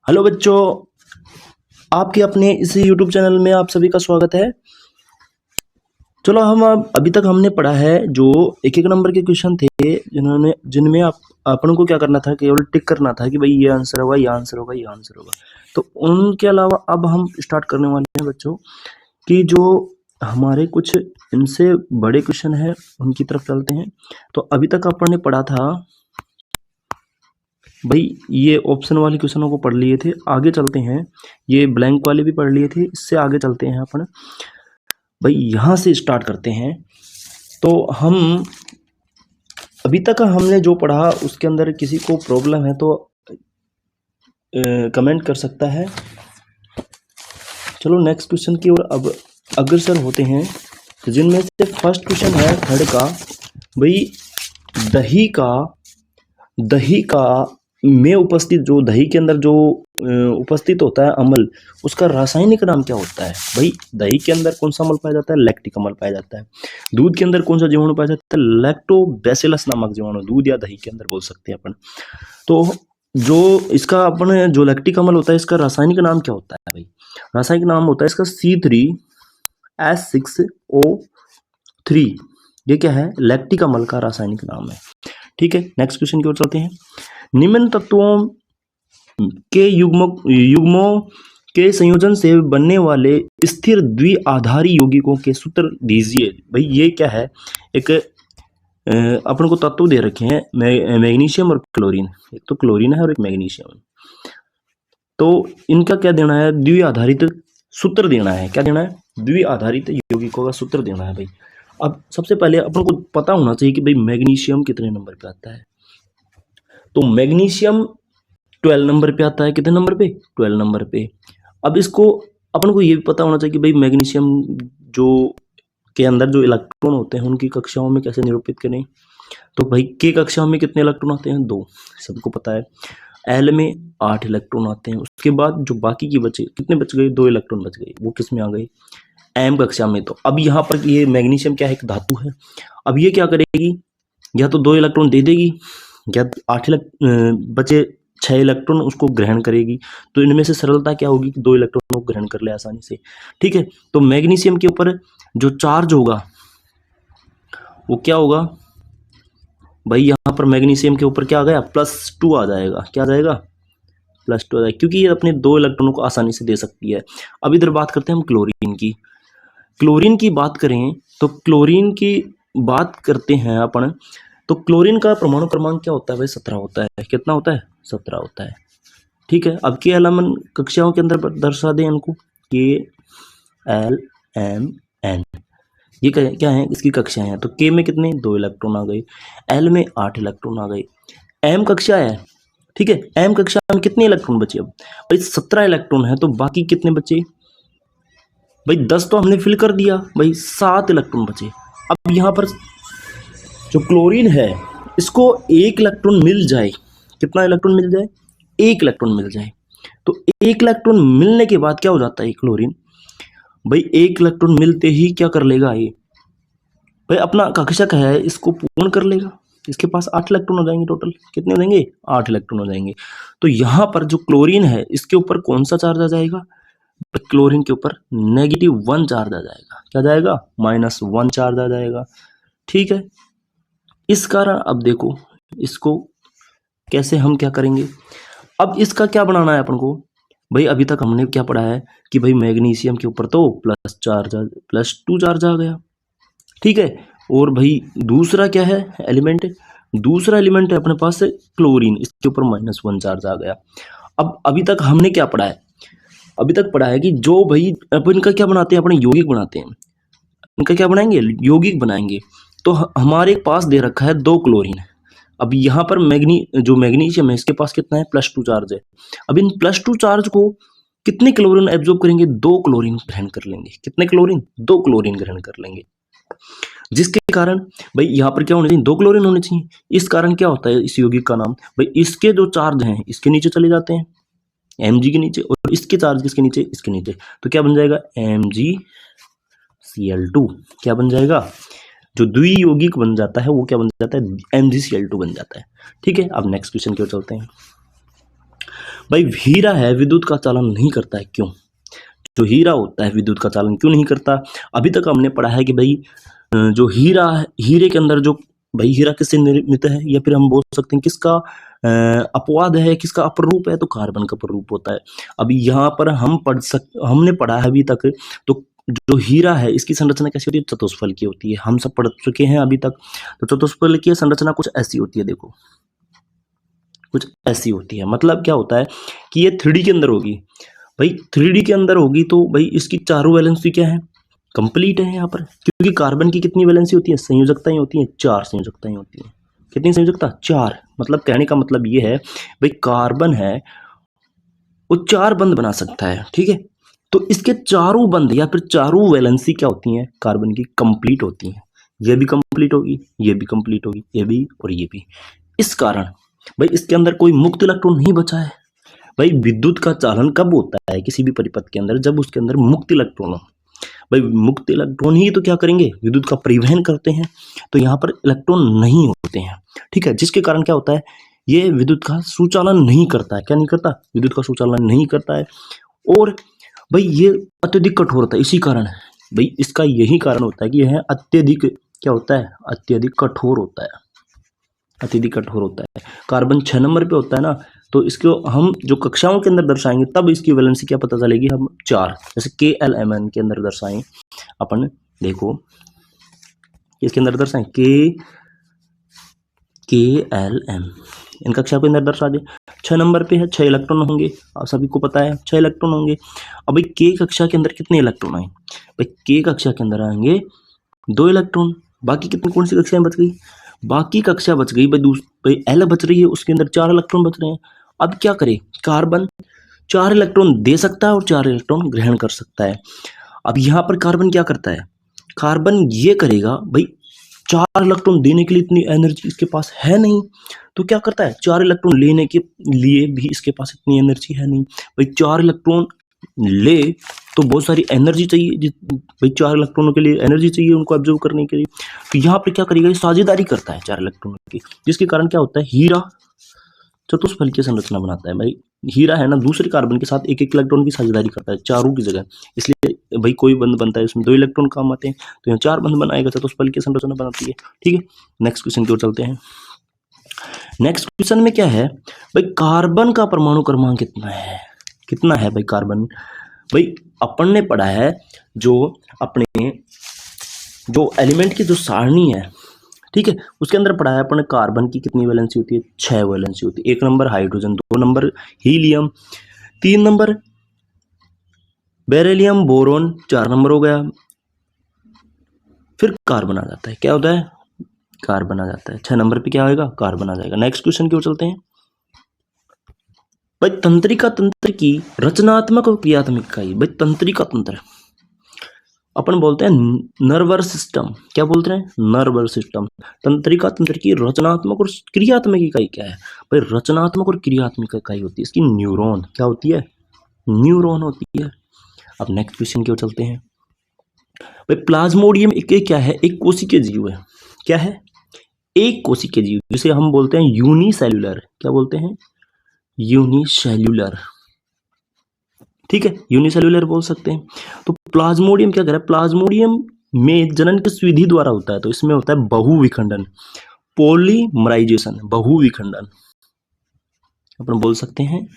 Hello बच्चों, आपके अपने इस यूट्यूब चैनल में आप सभी का स्वागत है। चलो हम अभी तक हमने पढ़ा है जो एक एक नंबर के क्वेश्चन थे जिनमें आप अपन को क्या करना था, केवल टिक करना था कि भाई ये आंसर होगा, ये आंसर होगा, ये आंसर होगा। तो उनके अलावा अब हम स्टार्ट करने वाले हैं बच्चों कि जो हमारे कुछ इनसे बड़े क्वेश्चन हैं उनकी तरफ चलते हैं। तो अभी तक अपन ने पढ़ा था भाई, ये ऑप्शन वाले क्वेश्चनों को पढ़ लिए थे। आगे चलते हैं, ये ब्लैंक वाले भी पढ़ लिए थे। इससे आगे चलते हैं अपन भाई, यहाँ से स्टार्ट करते हैं। तो हम अभी तक हमने जो पढ़ा उसके अंदर किसी को प्रॉब्लम है तो कमेंट कर सकता है। चलो नेक्स्ट क्वेश्चन की ओर अब अग्रसर होते हैं। तो जिनमें से फर्स्ट क्वेश्चन है थर्ड का, भाई दही का में उपस्थित, जो दही के अंदर जो उपस्थित होता है अम्ल, उसका रासायनिक नाम क्या होता है। भाई दही के अंदर कौन सा अम्ल पाया जाता है? लैक्टिक अम्ल पाया जाता है। दूध के अंदर कौन सा जीवाणु पाया जाता है? लैक्टोबैसिलस नामक जीवाणु दूध या दही के अंदर बोल सकते हैं अपन। तो जो इसका अपन जो लैक्टिक अम्ल होता है, इसका रासायनिक नाम क्या होता है? भाई रासायनिक नाम होता है इसका C3H6O3। ये क्या है? लैक्टिक अम्ल का रासायनिक नाम है। ठीक है, नेक्स्ट क्वेश्चन की ओर चलते हैं। निम्न तत्वों के युग्मों के संयोजन से बनने वाले स्थिर द्विआधारी यौगिकों के सूत्र दीजिए। भाई ये क्या है? एक अपन को तत्व दे रखे हैं, मैग्नीशियम और क्लोरीन। एक तो क्लोरीन है और एक मैग्नीशियम। तो इनका क्या देना है? द्विआधारित सूत्र देना है। क्या देना है? द्विआधारित यौगिकों का सूत्र देना है। भाई अब सबसे पहले अपन को पता होना चाहिए कि भाई मैग्नीशियम कितने नंबर पे आता है। तो मैग्नीशियम 12 नंबर पे आता है। कितने नंबर पे? 12 नंबर पे। अब इसको अपन को ये भी पता होना चाहिए कि भाई मैग्नीशियम जो के अंदर जो इलेक्ट्रॉन होते हैं उनकी कक्षाओं में कैसे निरूपित करें। तो भाई के कक्षा में कितने इलेक्ट्रॉन आते हैं? 2, सबको पता है। एल में 8 इलेक्ट्रॉन आते हैं। उसके बाद जो बाकी की बचे, कितने बच गए? 2 इलेक्ट्रॉन बच गए। वो किस में आ गए? एम कक्षा में। तो अब यहाँ पर ये मैग्नीशियम क्या है? एक धातु है। अब ये क्या करेगी? या तो 2 इलेक्ट्रॉन दे देगी, या 8 बचे 6 इलेक्ट्रॉन उसको ग्रहण करेगी। तो इनमें से सरलता क्या होगी कि 2 इलेक्ट्रॉन को ग्रहण कर ले आसानी से। ठीक है, तो मैग्नीशियम के ऊपर जो चार्ज होगा वो क्या होगा? भाई यहाँ पर मैग्नीशियम के ऊपर क्या आ गया? +2 आ जाएगा। क्या आ जाएगा? +2 आ जाएगा, क्योंकि ये अपने 2 इलेक्ट्रॉनों को आसानी से दे सकती है। अब इधर बात करते हैं हम क्लोरीन की। क्लोरीन की बात करें तो क्लोरीन की बात करते हैं अपन, तो क्लोरीन का परमाणु क्रमांक क्या होता है? भाई 17 होता है। कितना होता है? 17 होता है। ठीक है, अब के एलएमएन कक्षाओं के अंदर दर्शा दें इनको। KLMN, ये क्या है? इसकी कक्षाएं हैं। तो के में कितने? 2 इलेक्ट्रॉन आ गए। एल में 8 इलेक्ट्रॉन आ गए। एम कक्षा है। ठीक है, एम कक्षा में कितने इलेक्ट्रॉन बचे? अब भाई 17 इलेक्ट्रॉन है, तो बाकी कितने बचे? भाई 10 तो हमने फिल कर दिया। भाई 7 इलेक्ट्रॉन बचे। अब यहाँ पर जो क्लोरीन है, इसको 1 इलेक्ट्रॉन मिल जाए। कितना इलेक्ट्रॉन मिल जाए? 1 इलेक्ट्रॉन मिल जाए। तो 1 इलेक्ट्रॉन मिलने के बाद क्या हो जाता है क्लोरीन? भाई 1 इलेक्ट्रॉन मिलते ही क्या कर लेगा ये? भाई अपना कक्षक है, इसको पूर्ण कर लेगा। इसके पास 8 इलेक्ट्रॉन हो जाएंगे। टोटल कितने हो जाएंगे? 8 इलेक्ट्रॉन हो जाएंगे। तो यहाँ पर जो क्लोरीन है, इसके ऊपर कौन सा चार्ज आ जाएगा? क्लोरीन के ऊपर -1 चार्ज आ जाएगा। क्या जाएगा? -1 चार्ज आ जाएगा। ठीक है, इस कारण अब देखो इसको कैसे हम क्या करेंगे। अब इसका क्या बनाना है अपन को? भाई अभी तक हमने क्या पढ़ा है कि भाई मैग्नीशियम के ऊपर तो +2 चार्ज आ गया। ठीक है, और भाई दूसरा क्या है एलिमेंट? दूसरा एलिमेंट है अपने पास क्लोरीन, इसके ऊपर -1 चार्ज आ गया। अब अभी तक हमने क्या पढ़ा है? अभी तक पढ़ा है कि जो भाई अब इनका क्या बनाते हैं? अपने यौगिक बनाते हैं। इनका क्या बनाएंगे? यौगिक बनाएंगे। तो हमारे पास दे रखा है 2 क्लोरीन। अब यहाँ पर जो मैग्नीशियम है, इसके पास कितना है? +2 चार्ज है। अब इन +2 चार्ज को कितने क्लोरीन एब्जॉर्ब करेंगे? 2 क्लोरीन ग्रहण कर लेंगे। कितने क्लोरीन? 2 क्लोरीन ग्रहण कर लेंगे। जिसके कारण भाई यहाँ पर क्या होने चाहिए? 2 क्लोरीन होने चाहिए। इस कारण क्या होता है इस यौगिक का नाम? भाई इसके जो चार्ज हैं इसके नीचे चले जाते हैं, Mg के नीचे, और इसके चार्ज किसके नीचे? इसके नीचे। तो क्या बन जाएगा? MgCl2। क्या बन जाएगा? जो द्वियौगिक बन जाता है वो क्या बन जाता है? MgCl2 बन जाता है। ठीक है, अब नेक्स्ट क्वेश्चन की ओर चलते हैं। भाई हीरा है विद्युत का चालन नहीं करता है, क्यों? जो हीरा होता है विद्युत का चालन क्यों नहीं करता? अभी तक हमने पढ़ा है कि भाई जो हीरा है, हीरे के अंदर जो भाई हीरा किससे निर्मित है, या फिर हम बोल सकते हैं किसका अपवाद है, किसका अपरूप है, तो कार्बन का अपरूप होता है। अभी यहाँ पर हमने पढ़ा है अभी तक, तो जो हीरा है इसकी संरचना कैसी होती है? चतुष्फल की होती है, हम सब पढ़ चुके हैं अभी तक। तो चतुष्फल की संरचना कुछ ऐसी होती है, देखो कुछ ऐसी होती है। मतलब क्या होता है कि ये 3D के अंदर होगी। भाई 3D के अंदर होगी तो भाई इसकी चारों वैलेंसी क्या है? कंप्लीट है यहाँ पर, क्योंकि कार्बन की कितनी वैलेंसी होती है? संयोजकताएं होती हैं, 4 संयोजकताएं होती हैं। कितनी संयोजकता? 4। मतलब कहने का मतलब ये है भाई कार्बन है वो 4 बंध बना सकता है, ठीक है। तो इसके चारों बंध या फिर चारों वैलेंसी क्या होती हैं? कार्बन की कंप्लीट होती हैं। ये भी कंप्लीट होगी, ये भी कंप्लीट होगी, ये भी और ये भी। इस कारण भाई इसके अंदर कोई मुक्त इलेक्ट्रॉन नहीं बचा है। भाई विद्युत का चालन कब होता है किसी भी परिपथ के अंदर? जब उसके अंदर मुक्त इलेक्ट्रॉन हो। भाई मुक्त इलेक्ट्रॉन ही तो क्या करेंगे? विद्युत का परिवहन करते हैं। तो यहाँ पर इलेक्ट्रॉन नहीं होते हैं, ठीक है, जिसके कारण क्या होता है? ये विद्युत का सुचालन नहीं करता है। क्या नहीं करता? विद्युत का सुचालन नहीं करता है। और भाई ये अत्यधिक कठोर होता है, इसी कारण भाई इसका यही कारण होता है कि यह अत्यधिक क्या होता है? अत्यधिक कठोर होता है, अत्यधिक कठोर होता है। कार्बन 6 नंबर पे होता है ना, तो इसको हम जो कक्षाओं के अंदर दर्शाएंगे तब इसकी वैलेंसी क्या पता चलेगी? हम 4 जैसे KLMN के अंदर दर्शाएं अपन, देखो इसके अंदर दर्शाएं KLM, इन कक्षा के अंदर दर्शा दे। 6 नंबर पे है, 6 इलेक्ट्रॉन होंगे, आप सभी को पता है 6 इलेक्ट्रॉन होंगे। अब भाई K कक्षा के अंदर कितने इलेक्ट्रॉन आए? भाई K कक्षा के अंदर आएंगे 2 इलेक्ट्रॉन। बाकी कितनी कौन सी कक्षाएं बच गई? बाकी कक्षा बच गई भाई L बच रही है, उसके अंदर 4 इलेक्ट्रॉन बच रहे हैं। अब क्या करे? कार्बन 4 इलेक्ट्रॉन दे सकता है और 4 इलेक्ट्रॉन ग्रहण कर सकता है। अब यहाँ पर कार्बन क्या करता है? कार्बन ये करेगा भाई 4 इलेक्ट्रॉन देने के लिए इतनी एनर्जी इसके पास है नहीं, तो क्या करता है? 4 इलेक्ट्रॉन लेने के लिए भी इसके पास इतनी एनर्जी है नहीं। भाई 4 इलेक्ट्रॉन ले तो बहुत सारी एनर्जी चाहिए, भाई 4 इलेक्ट्रॉनों के लिए एनर्जी चाहिए उनको ऑब्जर्व करने के लिए। तो यहाँ पर क्या करेगा? ये साझेदारी करता है 4 इलेक्ट्रॉनों की, जिसके कारण क्या होता है? हीरा चतुष्फल की संरचना बनाता है। भाई हीरा है ना, दूसरे कार्बन के साथ 1-1 इलेक्ट्रॉन की साझेदारी करता है चारों की जगह, इसलिए भाई कोई बंध बनता है उसमें 2 इलेक्ट्रॉन काम आते हैं, तो यहाँ 4 बंध बनाएगा, चतुष्फल की संरचना बनाती है, ठीक है। नेक्स्ट क्वेश्चन की ओर चलते हैं। नेक्स्ट क्वेश्चन में क्या है भाई? कार्बन का परमाणु क्रमांक कितना है? कितना है भाई कार्बन? भाई अपन ने पढ़ा है जो अपने जो एलिमेंट की जो सारणी है, ठीक है, उसके अंदर पढ़ा है अपन ने कार्बन की कितनी वैलेंसी होती है? 6 वैलेंसी होती है। 1 number hydrogen, 2 number helium, 3 number beryllium, boron, 4 number हो गया, फिर कार्बन आ जाता है। क्या होता है? कार्बन आ जाता है। 6 नंबर पे क्या आएगा? कार्बन आ जाएगा। नेक्स्ट क्वेश्चन की ओर चलते हैं। भाई तंत्रिका तंत्र की रचनात्मक और क्रियात्मक इकाई। भाई तंत्रिका तंत्र अपन बोलते हैं नर्वस सिस्टम। क्या बोलते हैं? Nervous system. तंत्रिका तंत्र की रचनात्मक और क्रियात्मक इकाई क्या है? भाई रचनात्मक और क्रियात्मक इकाई होती है इसकी न्यूरॉन। क्या होती है? न्यूरॉन होती है। अब नेक्स्ट क्वेश्चन की ओर चलते हैं। भाई प्लाज्मोडियम एक क्या है? एक कोशिकीय जीव है। क्या है? एक कोशिकीय जीव, जिसे हम बोलते हैं यूनिसेल्युलर। क्या बोलते हैं? यूनिसेल्युलर, ठीक है, यूनिसेल्युलर बोल सकते हैं। तो प्लाज्मोडियम क्या कर रहा है? प्लाज्मोडियम में जनन किस विधि द्वारा होता है? तो इसमें होता है बहुविखंडन, पॉलीमराइजेशन, बहुविखंडन। अपन बोल सकते हैं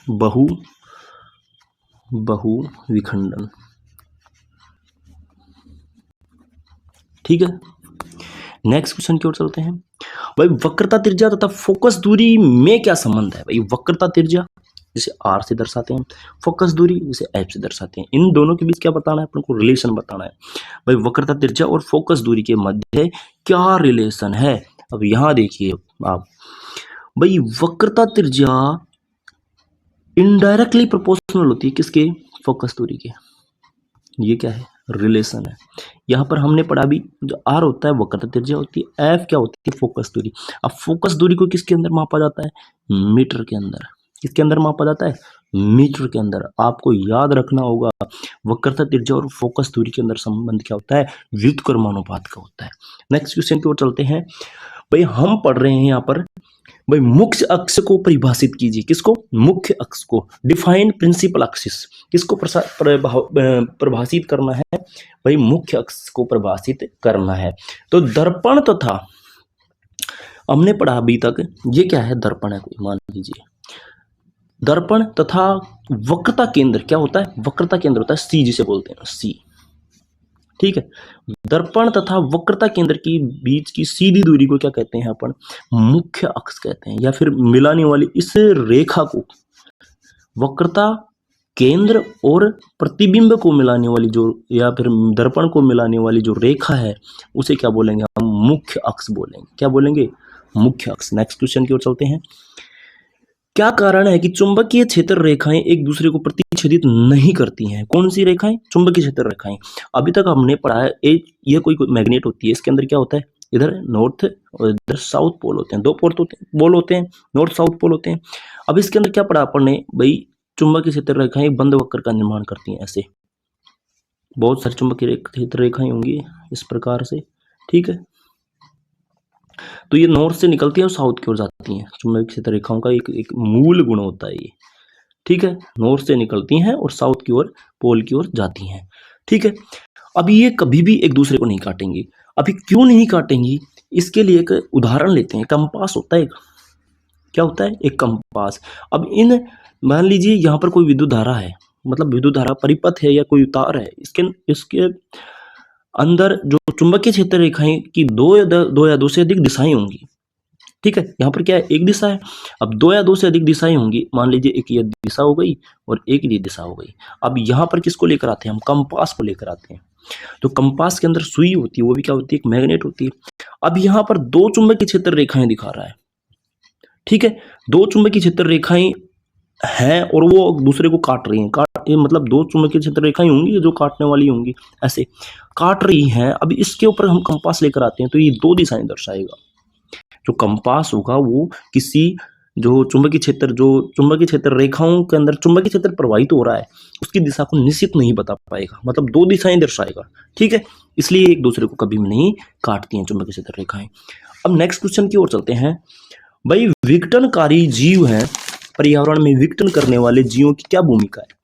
बहुविखंडन, ठीक है। नेक्स्ट क्वेश्चन की ओर चलते हैं। भाई वक्रता त्रिज्या तथा फोकस दूरी में क्या संबंध है? भाई वक्रता त्रिज्या जिसे R से दर्शाते हैं, फोकस दूरी जिसे F से दर्शाते हैं, इन दोनों के बीच क्या बताना है? अपन को रिलेशन बताना है। भाई वक्रता त्रिज्या और फोकस दूरी के मध्य क्या रिलेशन है? अब यहां देखिए आप, भाई वक्रता त्रिज्या इनडायरेक्टली प्रोपोर्शनल होती है किसके? फोकस दूरी के। ये क्या है? रिलेशन है। यहाँ पर हमने पढ़ा भी, जो R होता है वक्रता त्रिज्या होती है, F क्या होती है? फोकस दूरी। अब फोकस दूरी को किसके अंदर मापा जाता है? मीटर के अंदर। किसके अंदर मापा जाता है? मीटर के अंदर। आपको याद रखना होगा वक्रता त्रिज्या और फोकस दूरी के अंदर संबंध क्या होता है? व्युत्क्रमानुपात का होता है। नेक्स्ट क्वेश्चन की ओर चलते हैं। भाई हम पढ़ रहे हैं यहाँ पर भाई मुख्य अक्ष को परिभाषित कीजिए। किसको? मुख्य अक्ष को। Define principal axis. किसको परिभाषित करना है? भाई मुख्य अक्ष को परिभाषित करना है। तो दर्पण तथा, हमने पढ़ा अभी तक, ये क्या है? दर्पण है कोई, मान लीजिए दर्पण तथा वक्रता केंद्र क्या होता है? वक्रता केंद्र होता है सी, जिसे बोलते हैं सी। ठीक है, दर्पण तथा वक्रता केंद्र की बीच की सीधी दूरी को क्या कहते हैं? अपन मुख्य अक्ष कहते हैं, या फिर मिलाने वाली इस रेखा को, वक्रता केंद्र और प्रतिबिंब को मिलाने वाली जो, या फिर दर्पण को मिलाने वाली जो रेखा है, उसे क्या बोलेंगे? हम मुख्य अक्ष बोलेंगे। क्या बोलेंगे? मुख्य अक्ष। नेक्स्ट क्वेश्चन की ओर चलते हैं। क्या कारण है कि चुंबकीय क्षेत्र रेखाएं एक दूसरे को प्रतिच्छेदित नहीं करती हैं? कौन सी रेखाएं? चुंबकीय क्षेत्र रेखाएं। अभी तक हमने पढ़ा है ये कोई मैग्नेट होती है, इसके अंदर क्या होता है? इधर नॉर्थ और इधर साउथ पोल होते हैं, दो पोल होते हैं, नॉर्थ साउथ पोल होते हैं। अब इसके अंदर क्या पढ़ा अपन ने? भाई चुंबकीय क्षेत्र रेखाएं बंद वक्र का निर्माण करती हैं। ऐसे बहुत सारी चुंबकीय क्षेत्र रेखाएं होंगी इस प्रकार से। ठीक है, तो ये नॉर्थ से निकलती है और साउथ की ओर जाती हैं। चुंबकीय क्षेत्र रेखाओं का एक मूल गुण होता है ये। ठीक है, नॉर्थ से निकलती हैं और साउथ की ओर, पोल की ओर जाती हैं। ठीक है, अब ये कभी भी एक दूसरे को नहीं काटेंगी। अभी क्यों नहीं काटेंगी? इसके लिए एक उदाहरण लेते हैं। कंपास होता है एक, क्या होता है? एक कंपास। अब इन, मान लीजिए यहाँ पर कोई विद्युत धारा है, मतलब विद्युत धारा परिपथ है या कोई तार है, इसके अंदर जो चुंबकीय क्षेत्र रेखाएं की दो या दो से अधिक दिशाएं होंगी। ठीक है, यहाँ पर क्या है? एक दिशा है। अब दो या दो से अधिक दिशाएं होंगी, मान लीजिए एक ये दिशा हो गई और एक ये दिशा हो गई। अब यहाँ पर किसको लेकर आते हैं? हम कंपास को लेकर आते हैं। तो कंपास के अंदर सुई होती है, वो भी क्या होती है? एक मैग्नेट होती है। अब यहाँ पर दो चुंबकीय क्षेत्र रेखाएं दिखा रहा है। ठीक है, दो चुंबकीय क्षेत्र रेखाएं हैं और वो दूसरे को काट रही हैं। ये मतलब दो चुंबकीय क्षेत्र रेखाएं होंगी जो काटने वाली होंगी, ऐसे काट रही हैं। अब इसके ऊपर हम कंपास लेकर आते हैं, तो ये दो दिशाएं दर्शाएगा। जो कंपास होगा वो किसी जो चुंबकीय क्षेत्र रेखाओं के अंदर चुंबकीय क्षेत्र प्रवाहित हो रहा है, उसकी दिशा को निश्चित नहीं बता पाएगा, मतलब दो दिशाएं दर्शाएगा। ठीक है, इसलिए एक दूसरे को कभी भी नहीं काटती हैं चुंबकीय क्षेत्र रेखाएं। अब नेक्स्ट क्वेश्चन की ओर चलते हैं। भाई विघटनकारी जीव हैं, पर्यावरण में विघटन करने वाले जीवों की क्या भूमिका है?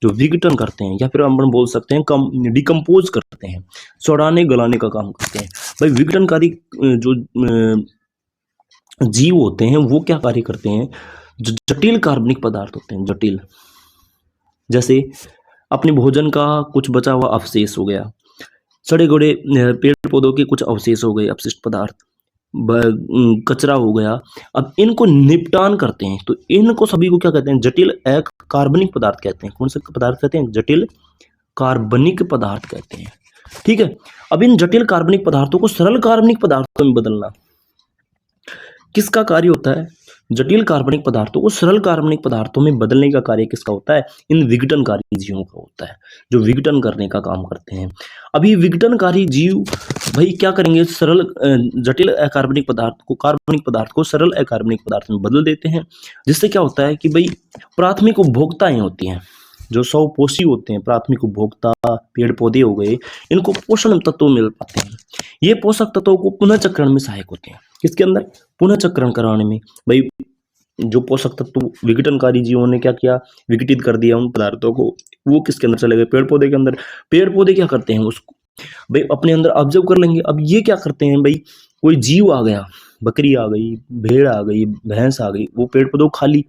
जो विघटन करते हैं, या फिर हम बोल सकते हैं डिकम्पोज करते हैं, सड़ाने गलाने का काम करते हैं। भाई विघटनकारी जो जीव होते हैं वो क्या कार्य करते हैं? जो जटिल कार्बनिक पदार्थ होते हैं, जटिल, जैसे अपने भोजन का कुछ बचा हुआ अवशेष हो गया, सड़े गड़े पेड़ पौधों के कुछ अवशेष हो गए, अपशिष्ट पदार्थ, कचरा हो गया। अब इनको निपटान करते हैं, तो इनको सभी को क्या कहते हैं? जटिल कार्बनिक पदार्थ कहते हैं। कौन से पदार्थ कहते हैं? जटिल कार्बनिक पदार्थ कहते हैं। ठीक है, अब इन जटिल कार्बनिक पदार्थों को सरल कार्बनिक पदार्थों में बदलना किसका कार्य होता है? जटिल कार्बनिक पदार्थों को सरल कार्बनिक पदार्थों में बदलने का कार्य किसका होता है? इन विघटनकारी जीवों का होता है, जो विघटन करने का काम करते हैं। अभी विघटनकारी जीव भाई क्या करेंगे? सरल जटिल अकार्बनिक पदार्थ को सरल अकार्बनिक पदार्थ में बदल देते हैं, जिससे क्या होता है कि भाई प्राथमिक उपभोक्ताएं होती हैं, जो स्वपोषी होते हैं, प्राथमिक उपभोक्ता पेड़ पौधे हो गए, इनको पोषण तत्व मिल पाते हैं। ये पोषक तत्वों को पुनः चक्रण में सहायक होते हैं। किसके अंदर? पुनः चक्रण कराने में। भाई जो पोषक तत्व विघटनकारी जीवों ने क्या किया? विघटित कर दिया उन पदार्थों को, वो किसके अंदर चले गए? पेड़ पौधे के अंदर। पेड़ पौधे क्या करते हैं? उसको भाई अपने अंदर ऑब्जर्व कर लेंगे। अब ये क्या करते हैं? भाई कोई जीव आ गया, बकरी आ गई, भेड़ आ गई, भैंस आ गई, वो पेड़ पौधों को खा ली।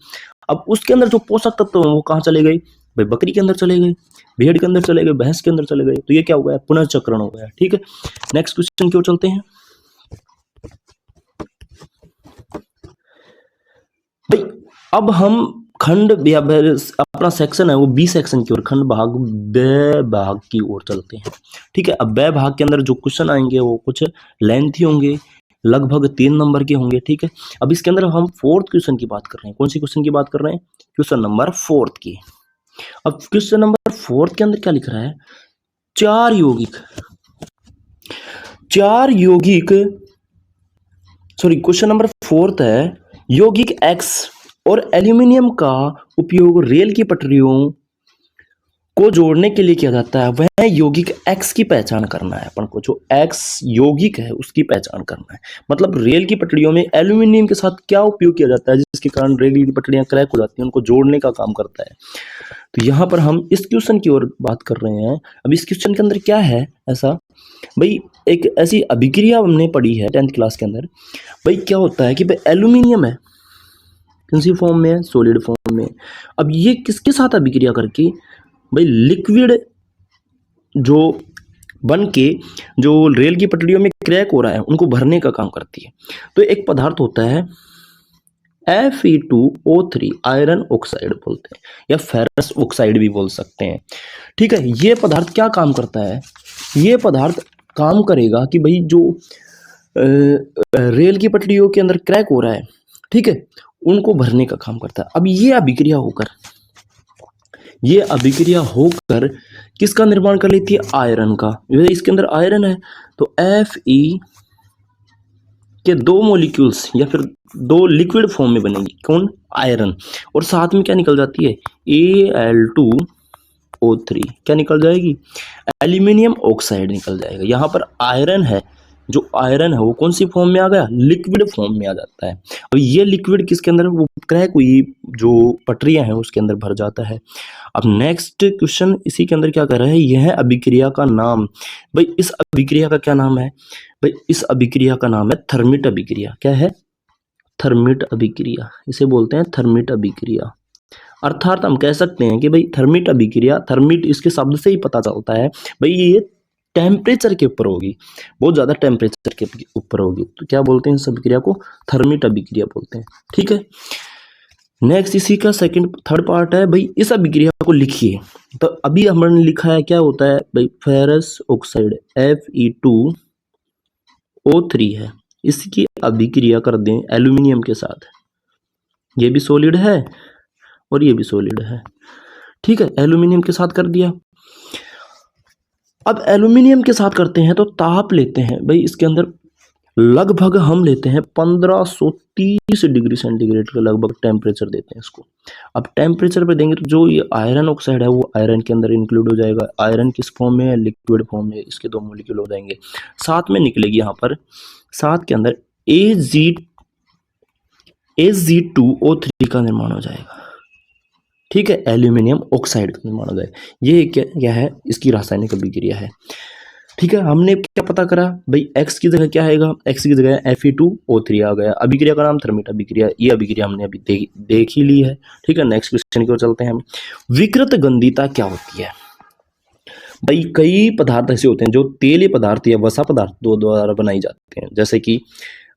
अब उसके अंदर जो पोषक तत्व है वो कहाँ चले गए? भाई बकरी के अंदर चले गए, भेड़ के अंदर चले गए, भैंस के अंदर चले गए। तो ये क्या हो गया? पुनः चक्रण हो गया। ठीक है, नेक्स्ट क्वेश्चन की ओर चलते हैं। भाई अब हम खंड या अपना सेक्शन है वो बी सेक्शन की ओर, खंड भाग ब भाग की ओर चलते हैं। ठीक है, अब ब भाग के अंदर जो क्वेश्चन आएंगे वो कुछ लेंथी होंगे, लगभग 3 नंबर के होंगे। ठीक है, अब इसके अंदर हम 4th क्वेश्चन की बात कर रहे हैं। कौन सी क्वेश्चन की बात कर रहे हैं? क्वेश्चन नंबर 4th की। अब क्वेश्चन नंबर 4th के अंदर क्या लिख रहा है? चार यौगिक सॉरी, क्वेश्चन नंबर 4th है, यौगिक एक्स और एल्यूमिनियम का उपयोग रेल की पटरियों को जोड़ने के लिए किया जाता है वह यौगिक X की पहचान करना है। अपन को जो X यौगिक है उसकी पहचान करना है। मतलब रेल की पटरियों में एल्यूमिनियम के साथ क्या उपयोग किया जाता है जिसके कारण रेल की पटरियां क्रैक हो जाती हैं, उनको जोड़ने का काम करता है। तो यहाँ पर हम इस क्वेश्चन की ओर बात कर रहे हैं। अब इस क्वेश्चन के अंदर क्या है ऐसा, भाई एक ऐसी अभिक्रिया हमने पढ़ी है 10th क्लास के अंदर। भाई क्या होता है कि भाई एल्यूमिनियम है, कौन सी फॉर्म में है, सॉलिड फॉर्म में। अब ये किसके साथ अभिक्रिया करके भाई लिक्विड जो बन के जो रेल की पटरियों में क्रैक हो रहा है उनको भरने का काम करती है। तो एक पदार्थ होता है Fe2O3 आयरन ऑक्साइड बोलते हैं या फेरस ऑक्साइड भी बोल सकते हैं। ठीक है, ये पदार्थ क्या काम करता है, ये पदार्थ काम करेगा कि भाई जो रेल की पटरियों के अंदर क्रैक हो रहा है, ठीक है, उनको भरने का काम करता है। अब ये अभिक्रिया होकर किसका निर्माण कर लेती है, आयरन का। इसके अंदर आयरन है तो Fe के दो मॉलिक्यूल्स या फिर दो लिक्विड फॉर्म में बनेगी, कौन, आयरन, और साथ में क्या निकल जाती है, Al2O3 क्या निकल जाएगी, एल्यूमिनियम ऑक्साइड निकल जाएगा। यहाँ पर आयरन है, जो आयरन है वो कौन सी फॉर्म में आ गया, लिक्विड फॉर्म में आ जाता है। अब ये लिक्विड किसके अंदर, वो क्रैक हुई जो पटरियां हैं उसके अंदर भर जाता है। अब नेक्स्ट क्वेश्चन इसी के अंदर क्या कर रहा है, यह अभिक्रिया का नाम, भाई इस अभिक्रिया का क्या नाम है, भाई इस अभिक्रिया का नाम है थर्मिट अभिक्रिया। क्या है, थर्मिट अभिक्रिया, इसे बोलते हैं थर्मिट अभिक्रिया। अर्थात हम कह सकते हैं कि भाई थर्मिट अभिक्रिया, थर्मिट इसके शब्द से ही पता चलता है भाई ये टेम्परेचर के ऊपर होगी, बहुत ज्यादा टेम्परेचर के ऊपर होगी, तो क्या बोलते हैं इस अभिक्रिया को, थर्मिट अभिक्रिया बोलते हैं। ठीक है, नेक्स्ट इसी का थर्ड पार्ट है, भाई इस अभिक्रिया को लिखिए। तो अभी हमने लिखा है क्या होता है भाई, फेरस ऑक्साइड Fe2O3 है, इसकी अभिक्रिया कर दें एल्यूमिनियम के साथ, ये भी सॉलिड है और ये भी सॉलिड है। ठीक है, एल्यूमिनियम के साथ कर दिया। अब एल्यूमिनियम के साथ करते हैं तो ताप लेते हैं, भाई इसके अंदर लगभग हम लेते हैं 1530 डिग्री सेंटीग्रेड के लगभग टेम्परेचर देते हैं इसको। अब टेम्परेचर पे देंगे तो जो ये आयरन ऑक्साइड है वो आयरन के अंदर इंक्लूड हो जाएगा। आयरन किस फॉर्म में है, लिक्विड फॉर्म में, इसके दो मॉलिक्यूल हो जाएंगे, साथ में निकलेगी यहाँ पर, साथ के अंदर Ag2O3 का निर्माण हो जाएगा। ठीक है, एल्यूमिनियम ऑक्साइड का निर्माण हो जाएगा। ये क्या है, इसकी रासायनिक अभिक्रिया है। ठीक है, हमने क्या पता करा भाई, x की जगह क्या आएगा, x की जगह Fe2O3 आ गया। अभिक्रिया का नाम थर्मिट अभिक्रिया, ये अभिक्रिया हमने अभी देख ही ली है। ठीक है, नेक्स्ट क्वेश्चन की ओर चलते हैं हम। विकृत गंधिता क्या होती है, भाई कई पदार्थ ऐसे होते हैं जो तेलीय पदार्थ या वसा पदार्थ दो द्वारा बनाई जाते हैं। जैसे कि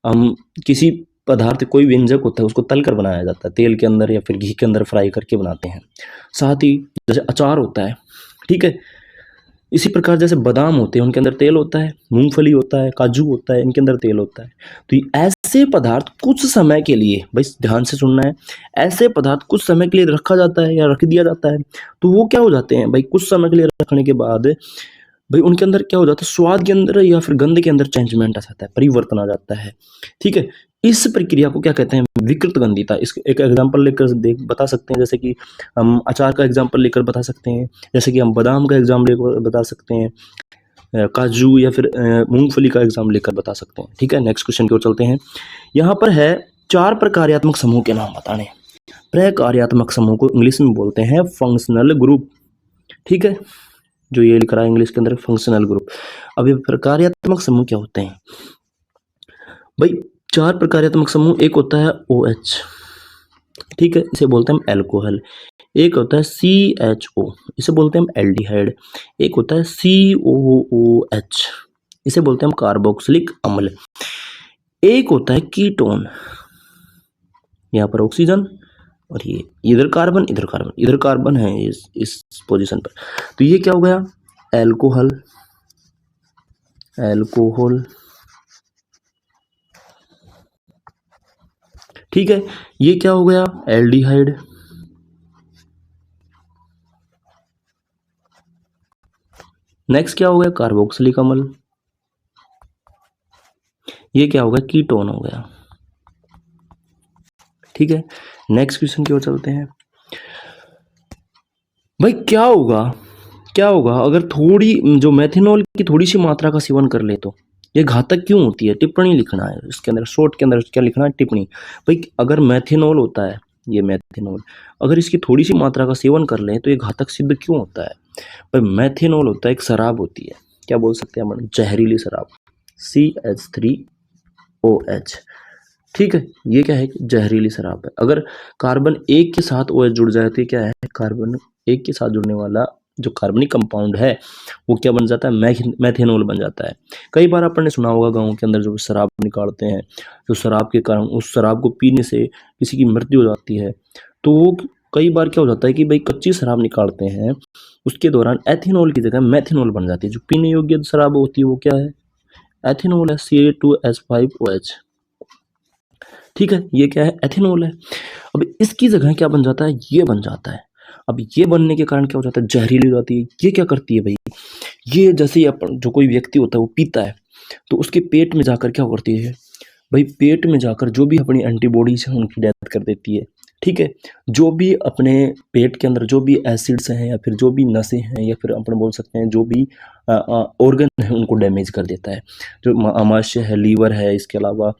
हम किसी पदार्थ, कोई व्यंजक होता है उसको तल कर बनाया जाता है, तेल के अंदर या फिर घी के अंदर फ्राई करके बनाते हैं। साथ ही जैसे अचार होता है, ठीक है, इसी प्रकार जैसे बादाम होते हैं उनके अंदर तेल होता है, मूंगफली होता है, काजू होता है, इनके अंदर तेल होता है। तो ऐसे पदार्थ कुछ समय के लिए, भाई ध्यान से सुनना है, ऐसे पदार्थ कुछ समय के लिए रखा जाता है या रख दिया जाता है, तो वो क्या हो जाते हैं भाई, कुछ समय के लिए रखने के बाद भाई उनके अंदर क्या हो जाता है, स्वाद के अंदर या फिर गंध के अंदर चेंजमेंट आ जाता है, परिवर्तन आ जाता है। ठीक है, इस प्रक्रिया को क्या कहते हैं, विकृत गंधिता। इसके एक एग्जांपल लेकर बता सकते हैं, जैसे कि हम अचार का एग्जांपल लेकर बता सकते हैं, जैसे कि हम बादाम का एग्जांपल लेकर बता सकते हैं, काजू या फिर मूंगफली का एग्जांपल लेकर बता सकते हैं। ठीक है, नेक्स्ट क्वेश्चन की ओर चलते हैं। यहाँ पर है 4 प्रकार्यात्मक समूह के नाम बताने। प्रकार्यात्मक समूह को इंग्लिश में बोलते हैं फंक्शनल ग्रुप। ठीक है, जो ये लिख रहा है इंग्लिश के अंदर फंक्शनल ग्रुप। अब ये प्रकार्यात्मक समूह क्या होते हैं भाई, 4 प्रकार्यात्मक समूह, एक होता है OH, ठीक है, इसे बोलते हैं हम एल्कोहल। एक होता है CHO, इसे बोलते हैं हम एल्डिहाइड। एक होता है COOH, इसे बोलते हैं हम कार्बोक्सिलिक अम्ल। एक होता है कीटोन, यहाँ पर ऑक्सीजन और ये इधर कार्बन, इधर कार्बन, इधर कार्बन है इस पोजीशन पर, तो ये क्या हो गया, एल्कोहल, एल्कोहल। ठीक है, ये क्या हो गया, एल्डिहाइड। नेक्स्ट क्या हो गया, कार्बोक्सिलिक अम्ल। ये क्या हो गया, कीटोन हो गया। ठीक है, नेक्स्ट क्वेश्चन की ओर चलते हैं। भाई क्या होगा क्या होगा अगर थोड़ी जो मेथनॉल की थोड़ी सी मात्रा का सेवन कर ले तो ये घातक क्यों होती है? टिप्पणी लिखना है इसके अंदर, शॉर्ट के अंदर क्या लिखना है? टिप्पणी। भाई अगर मेथनॉल होता है, ये मेथनॉल अगर इसकी थोड़ी सी मात्रा का सेवन कर लें तो ये घातक सिद्ध क्यों होता है? भाई मेथनॉल होता है एक शराब होती है, क्या बोल सकते हैं अपन? जहरीली शराब, CH3OH। ठीक है, ये क्या है? जहरीली शराब है। अगर कार्बन एक के साथ OH जुड़ जाए तो ये क्या है? कार्बन एक के साथ जुड़ने वाला जो कार्बनिक कंपाउंड है वो क्या बन जाता है? मैथेनॉल बन जाता है। कई बार अपन ने सुना होगा गाँव के अंदर जो शराब निकालते हैं, जो शराब के कारण उस शराब को पीने से किसी की मृत्यु हो जाती है, तो वो कई बार क्या हो जाता है कि भाई कच्ची शराब निकालते हैं, उसके दौरान एथेनॉल की जगह मैथेनॉल बन जाती है। जो पीने योग्य शराब होती है वो क्या है? एथेनॉल है, CH2H5OH। ठीक है, ये क्या है? एथेनॉल है। अब इसकी जगह क्या बन जाता है? ये बन जाता है। अब ये बनने के कारण क्या हो जाता है? जहरीली हो जाती है। ये क्या करती है भाई? ये जैसे ही अपन जो कोई व्यक्ति होता है वो पीता है तो उसके पेट में जाकर क्या करती है भाई? पेट में जाकर जो भी अपनी एंटीबॉडीज हैं उनकी डेथ कर देती है। ठीक है, जो भी अपने पेट के अंदर जो भी एसिड्स हैं या फिर जो भी नसें हैं या फिर अपन बोल सकते हैं जो भी ऑर्गन है उनको डैमेज कर देता है। जो आमाशय है, लीवर है, इसके अलावा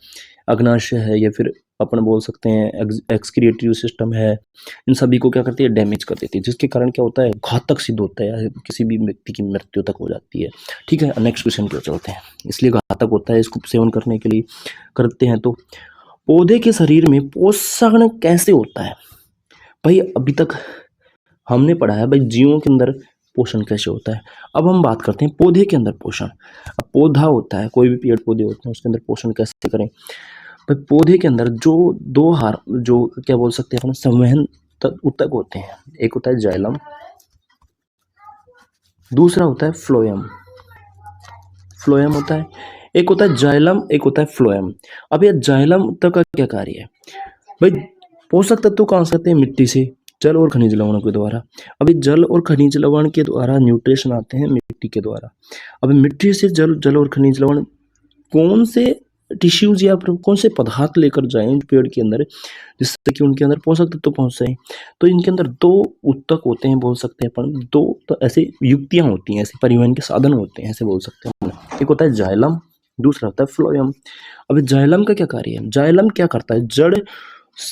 अग्नाशय है या फिर अपन बोल सकते हैं एक्सक्रिएटरी सिस्टम है, इन सभी को क्या करती है? डैमेज कर देती है, जिसके कारण क्या होता है? घातक सिद्ध होता है या किसी भी व्यक्ति की मृत्यु तक हो जाती है। ठीक है, नेक्स्ट क्वेश्चन पे चलते हैं। इसलिए घातक होता है, इसको सेवन करने के लिए करते हैं। तो पौधे के शरीर में पोषण कैसे होता है? भाई अभी तक हमने पढ़ा है भाई जीवों के अंदर पोषण कैसे होता है। अब हम बात करते हैं पौधे के अंदर पोषण। अब पौधा होता है, कोई भी पेड़ पौधे होते हैं, उसके अंदर पोषण कैसे करें? भाई पौधे के अंदर जो दो हार जो क्या बोल सकते हैं अपन संवहन ऊतक होते हैं, एक होता है जाइलम, दूसरा होता है फ्लोएम। फ्लोएम होता है, एक होता है जाइलम, एक होता है फ्लोएम। अब ये जाइलम ऊतक का क्या कार्य है? भाई पोषक तत्व कहाँ से आते हैं? मिट्टी से, जल और खनिज लवणों के द्वारा। अभी जल और खनिज लवण के द्वारा न्यूट्रिशन आते हैं मिट्टी के द्वारा। अब मिट्टी से जल और खनिज लवण कौन से टिश्यूज या फिर कौन से पदार्थ लेकर जाएं पेड़ के अंदर जिससे कि उनके अंदर पोषक तत्व पहुंच जाए? तो इनके अंदर दो ऊतक होते हैं, बोल सकते हैं अपन दो तो ऐसे युक्तियां होती हैं, ऐसे परिवहन के साधन होते हैं, ऐसे बोल सकते हैं अपन। एक होता है जाइलम, दूसरा होता है फ्लोएम। अब जाइलम का क्या कार्य है? जाइलम क्या करता है?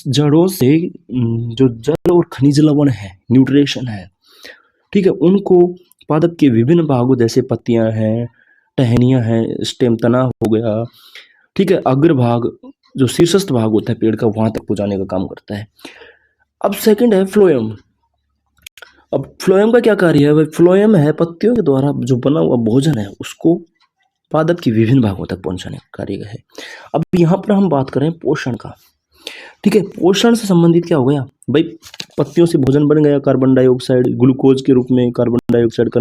जड़ों से जो जल और खनिज लवण है, न्यूट्रिशन है, ठीक है, उनको पादप के विभिन्न भागों जैसे पत्तियां हैं, टहनियां हैं, स्टेम तना हो गया, ठीक है, अग्रभाग जो शीर्षस्थ भाग होता है पेड़ का वहां तक पहुंचाने का काम करता है। अब सेकंड है फ्लोएम। अब फ्लोएम का क्या कार्य है? भाई फ्लोएम है पत्तियों के द्वारा जो बना हुआ भोजन है उसको पादप के विभिन्न भागों तक पहुंचाने का कार्य है। अब यहाँ पर हम बात करें पोषण का। ठीक है, पोषण से संबंधित क्या हो गया भाई? पत्तियों से भोजन बन गया, कार्बन डाइऑक्साइड ग्लूकोज के रूप में कार्बन डाइऑक्साइड का